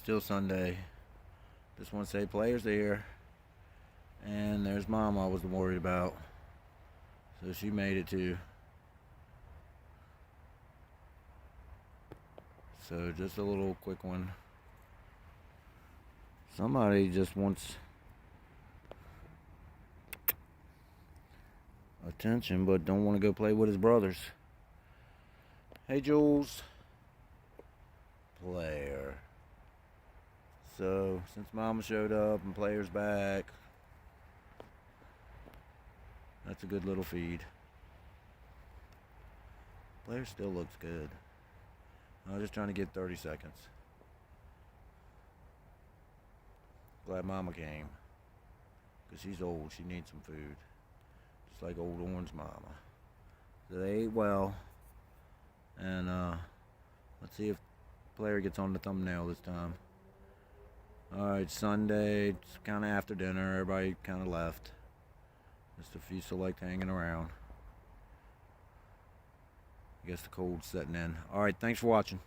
Still Sunday. Just want to say players here. And there's Mom I was worried about. So she made it too. So just a little quick one. Somebody just wants attention but don't want to go play with his brothers. Hey Jules. Player. So since Mama showed up and Player's back, that's a good little feed. Player still looks good. I was just trying to get 30 seconds. Glad Mama came. Because she's old. She needs some food. Just like old Orange Mama. So they ate well. And let's see if Player gets on the thumbnail this time. Alright, Sunday. It's kind of after dinner. Everybody kind of left. Just a few select hanging around. I guess the cold's setting in. Alright, thanks for watching.